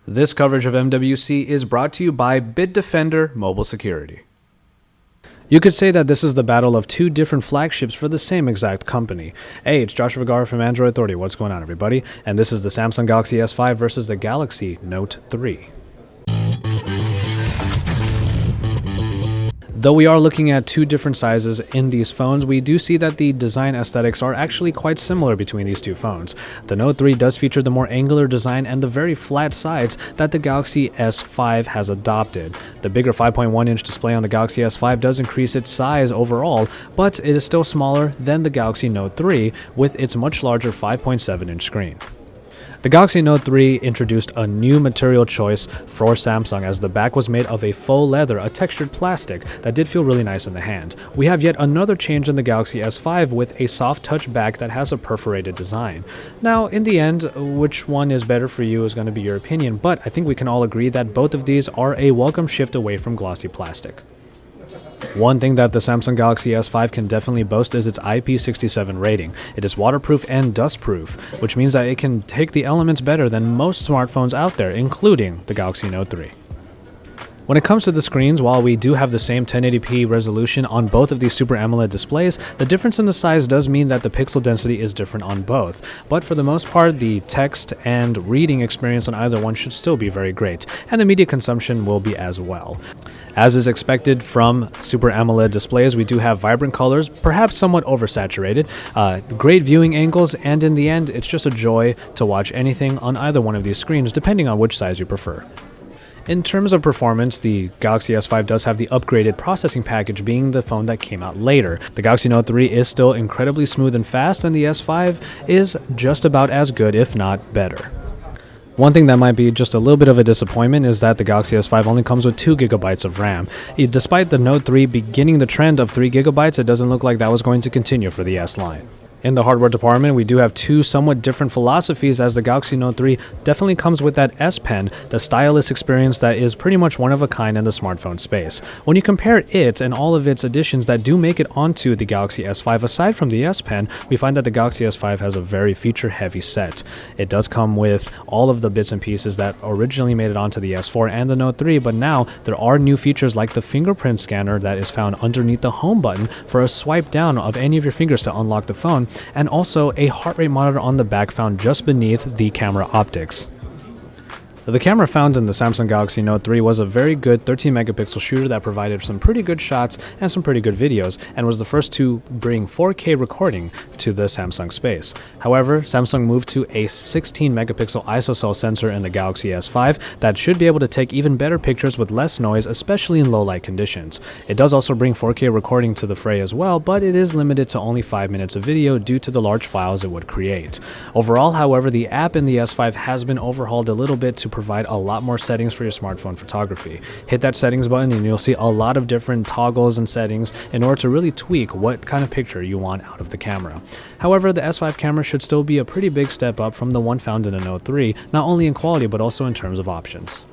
This coverage of MWC is brought to you by Bitdefender Mobile Security. You could say that this is the battle of two different flagships for the same exact company. Hey, it's Joshua Vergara from Android Authority. What's going on, everybody? And this is the Samsung Galaxy S5 versus the Galaxy Note 3. Though we are looking at two different sizes in these phones, we do see that the design aesthetics are actually quite similar between these two phones. The Note 3 does feature the more angular design and the very flat sides that the Galaxy S5 has adopted. The bigger 5.1-inch display on the Galaxy S5 does increase its size overall, but it is still smaller than the Galaxy Note 3 with its much larger 5.7-inch screen. The Galaxy Note 3 introduced a new material choice for Samsung as the back was made of a faux leather, a textured plastic that did feel really nice in the hand. We have yet another change in the Galaxy S5 with a soft touch back that has a perforated design. Now, in the end, which one is better for you is going to be your opinion, but I think we can all agree that both of these are a welcome shift away from glossy plastic. One thing that the Samsung Galaxy S5 can definitely boast is its IP67 rating. It is waterproof and dustproof, which means that it can take the elements better than most smartphones out there, including the Galaxy Note 3. When it comes to the screens, while we do have the same 1080p resolution on both of these Super AMOLED displays, the difference in the size does mean that the pixel density is different on both. But for the most part, the text and reading experience on either one should still be very great, and the media consumption will be as well. As is expected from Super AMOLED displays, we do have vibrant colors, perhaps somewhat oversaturated, great viewing angles, and in the end, it's just a joy to watch anything on either one of these screens, depending on which size you prefer. In terms of performance, the Galaxy S5 does have the upgraded processing package, being the phone that came out later. The Galaxy Note 3 is still incredibly smooth and fast, and the S5 is just about as good, if not better. One thing that might be just a little bit of a disappointment is that the Galaxy S5 only comes with 2 GB of RAM. Despite the Note 3 beginning the trend of 3 GB, it doesn't look like that was going to continue for the S line. In the hardware department, we do have two somewhat different philosophies, as the Galaxy Note 3 definitely comes with that S Pen, the stylus experience that is pretty much one of a kind in the smartphone space. When you compare it and all of its additions that do make it onto the Galaxy S5, aside from the S Pen, we find that the Galaxy S5 has a very feature-heavy set. It does come with all of the bits and pieces that originally made it onto the S4 and the Note 3, but now there are new features like the fingerprint scanner that is found underneath the home button for a swipe down of any of your fingers to unlock the phone, and also a heart rate monitor on the back found just beneath the camera optics. The camera found in the Samsung Galaxy Note 3 was a very good 13 megapixel shooter that provided some pretty good shots and some pretty good videos, and was the first to bring 4K recording to the Samsung space. However, Samsung moved to a 16 megapixel ISOCELL sensor in the Galaxy S5 that should be able to take even better pictures with less noise, especially in low light conditions. It does also bring 4K recording to the fray as well, but it is limited to only 5 minutes of video due to the large files it would create. Overall, however, the app in the S5 has been overhauled a little bit to provide a lot more settings for your smartphone photography. Hit that settings button and you'll see a lot of different toggles and settings in order to really tweak what kind of picture you want out of the camera. However, the S5 camera should still be a pretty big step up from the one found in the Note 3, not only in quality but also in terms of options.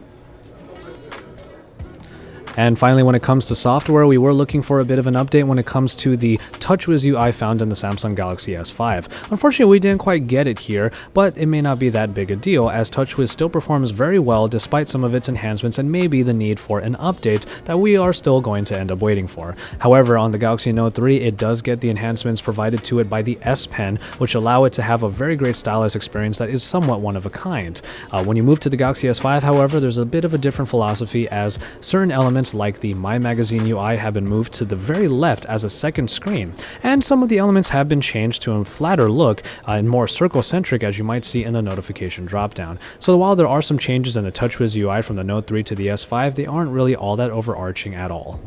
And finally, when it comes to software, we were looking for a bit of an update when it comes to the TouchWiz UI found in the Samsung Galaxy S5. Unfortunately, we didn't quite get it here, but it may not be that big a deal, as TouchWiz still performs very well despite some of its enhancements and maybe the need for an update that we are still going to end up waiting for. However, on the Galaxy Note 3, it does get the enhancements provided to it by the S Pen, which allow it to have a very great stylus experience that is somewhat one of a kind. When you move to the Galaxy S5, however, there's a bit of a different philosophy, as certain elements like the My Magazine UI have been moved to the very left as a second screen, and some of the elements have been changed to a flatter look and more circle-centric, as you might see in the notification dropdown. So while there are some changes in the TouchWiz UI from the Note 3 to the S5, they aren't really all that overarching at all.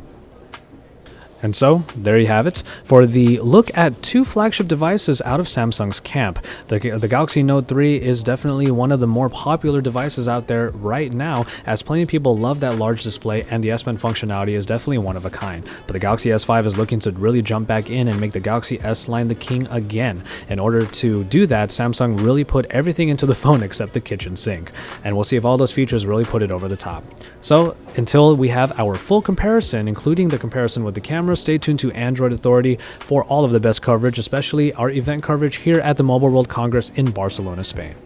And so, there you have it, for the look at two flagship devices out of Samsung's camp. The Galaxy Note 3 is definitely one of the more popular devices out there right now, as plenty of people love that large display, and the S Pen functionality is definitely one of a kind. But the Galaxy S5 is looking to really jump back in and make the Galaxy S line the king again. In order to do that, Samsung really put everything into the phone except the kitchen sink. And we'll see if all those features really put it over the top. So, until we have our full comparison, including the comparison with the camera, stay tuned to Android Authority for all of the best coverage, especially our event coverage here at the Mobile World Congress in Barcelona, Spain.